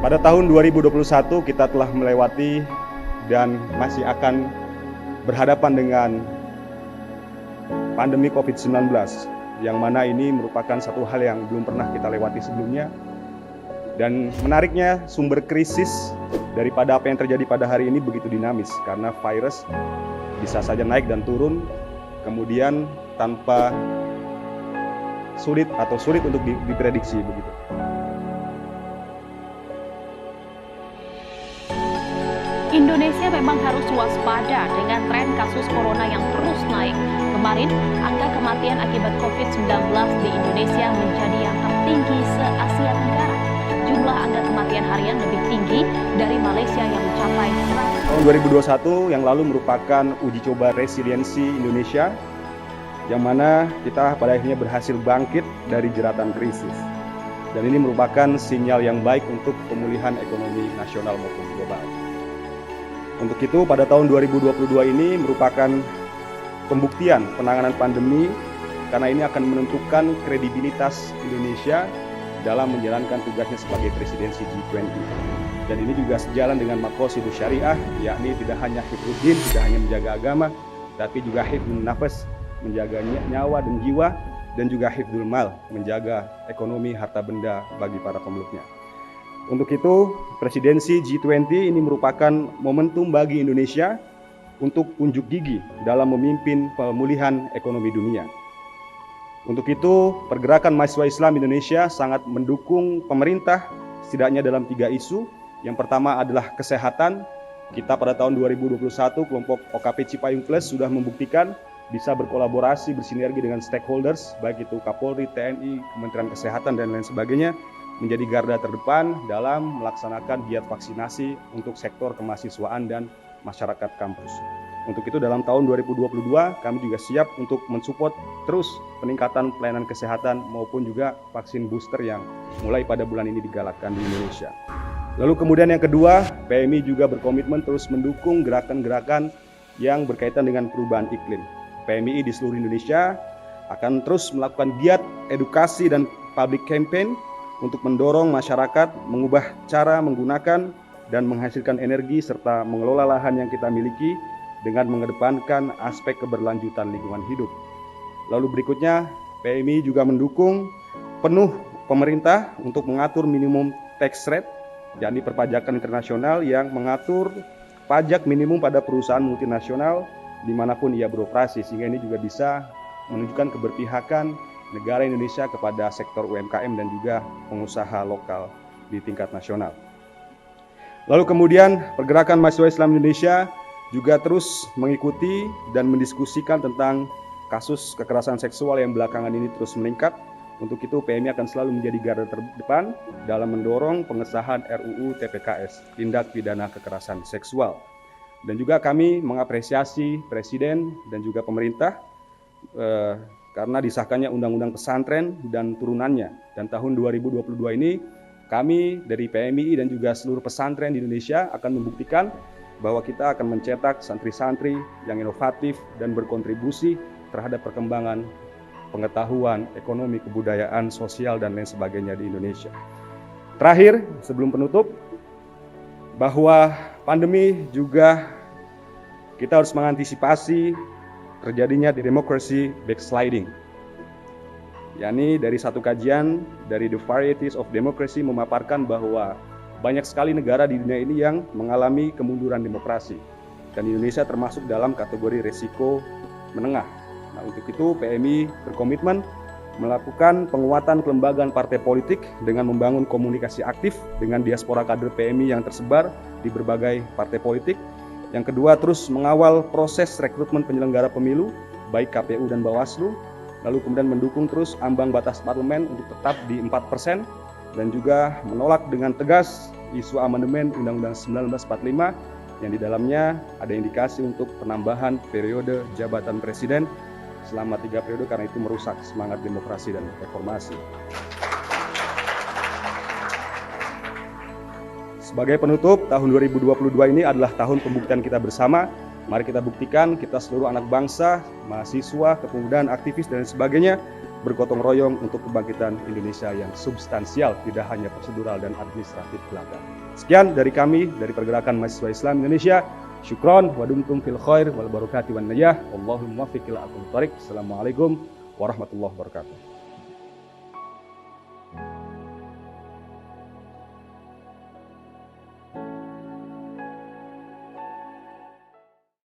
Pada tahun 2021 kita telah melewati dan masih akan berhadapan dengan pandemi COVID-19, yang mana ini merupakan satu hal yang belum pernah kita lewati sebelumnya. Dan menariknya, sumber krisis daripada apa yang terjadi pada hari ini begitu dinamis, karena virus bisa saja naik dan turun, kemudian tanpa sulit untuk diprediksi begitu. Indonesia memang harus waspada dengan tren kasus corona yang terus naik. Kemarin, angka kematian akibat COVID-19 di Indonesia menjadi yang tertinggi se-Asia Tenggara. Jumlah angka kematian harian lebih tinggi dari Malaysia yang mencapai 100. Tahun 2021 yang lalu merupakan uji coba resiliensi Indonesia, yang mana kita pada akhirnya berhasil bangkit dari jeratan krisis. Dan ini merupakan sinyal yang baik untuk pemulihan ekonomi nasional maupun global. Untuk itu, pada tahun 2022 ini merupakan pembuktian penanganan pandemi, karena ini akan menentukan kredibilitas Indonesia dalam menjalankan tugasnya sebagai presidensi G20. Dan ini juga sejalan dengan maqasidus syariah, yakni tidak hanya hifdzuddin, tidak hanya menjaga agama, tapi juga hifdzun nafas, menjaga nyawa dan jiwa, dan juga hifdzul mal, menjaga ekonomi harta benda bagi para pemeluknya. Untuk itu, presidensi G20 ini merupakan momentum bagi Indonesia untuk unjuk gigi dalam memimpin pemulihan ekonomi dunia. Untuk itu, pergerakan mahasiswa Islam Indonesia sangat mendukung pemerintah setidaknya dalam 3 isu. Yang pertama adalah kesehatan. Kita pada tahun 2021, kelompok OKP Cipayung Plus sudah membuktikan bisa berkolaborasi, bersinergi dengan stakeholders, baik itu Kapolri, TNI, Kementerian Kesehatan, dan lain sebagainya, menjadi garda terdepan dalam melaksanakan giat vaksinasi untuk sektor kemahasiswaan dan masyarakat kampus. Untuk itu dalam tahun 2022 kami juga siap untuk mensupport terus peningkatan pelayanan kesehatan maupun juga vaksin booster yang mulai pada bulan ini digalakkan di Indonesia. Lalu kemudian yang kedua, PMI juga berkomitmen terus mendukung gerakan-gerakan yang berkaitan dengan perubahan iklim. PMI di seluruh Indonesia akan terus melakukan giat edukasi dan public campaign untuk mendorong masyarakat mengubah cara menggunakan dan menghasilkan energi serta mengelola lahan yang kita miliki dengan mengedepankan aspek keberlanjutan lingkungan hidup. Lalu berikutnya, PMI juga mendukung penuh pemerintah untuk mengatur minimum tax rate, yakni perpajakan internasional yang mengatur pajak minimum pada perusahaan multinasional dimanapun ia beroperasi, sehingga ini juga bisa menunjukkan keberpihakan negara Indonesia kepada sektor UMKM dan juga pengusaha lokal di tingkat nasional. Lalu kemudian pergerakan mahasiswa Islam Indonesia juga terus mengikuti dan mendiskusikan tentang kasus kekerasan seksual yang belakangan ini terus meningkat. Untuk itu PMI akan selalu menjadi garda terdepan dalam mendorong pengesahan RUU TPKS, tindak pidana kekerasan seksual. Dan juga kami mengapresiasi Presiden dan juga pemerintah karena disahkannya Undang-Undang Pesantren dan turunannya. Dan tahun 2022 ini kami dari PMI dan juga seluruh pesantren di Indonesia akan membuktikan bahwa kita akan mencetak santri-santri yang inovatif dan berkontribusi terhadap perkembangan pengetahuan, ekonomi, kebudayaan, sosial, dan lain sebagainya di Indonesia. Terakhir, sebelum penutup, bahwa pandemi juga kita harus mengantisipasi terjadinya democracy backsliding. Yakni dari satu kajian dari The Varieties of Democracy memaparkan bahwa banyak sekali negara di dunia ini yang mengalami kemunduran demokrasi. Dan Indonesia termasuk dalam kategori resiko menengah. Nah, untuk itu PMI berkomitmen melakukan penguatan kelembagaan partai politik dengan membangun komunikasi aktif dengan diaspora kader PMI yang tersebar di berbagai partai politik. Yang kedua, terus mengawal proses rekrutmen penyelenggara pemilu, baik KPU dan Bawaslu, lalu kemudian mendukung terus ambang batas parlemen untuk tetap di 4%, dan juga menolak dengan tegas isu amandemen Undang-Undang 1945 yang di dalamnya ada indikasi untuk penambahan periode jabatan presiden selama 3 periode karena itu merusak semangat demokrasi dan reformasi. Sebagai penutup, tahun 2022 ini adalah tahun pembuktian kita bersama. Mari kita buktikan, kita seluruh anak bangsa, mahasiswa, kepemudaan, aktivis, dan sebagainya, bergotong royong untuk kebangkitan Indonesia yang substansial, tidak hanya prosedural dan administratif belaka. Sekian dari kami, dari Pergerakan Mahasiswa Islam Indonesia. Syukron wa dumtum fil khair wal barakati wan najah. Wallahul muwaffiq ila aqwamit thoriq. Assalamualaikum warahmatullahi wabarakatuh.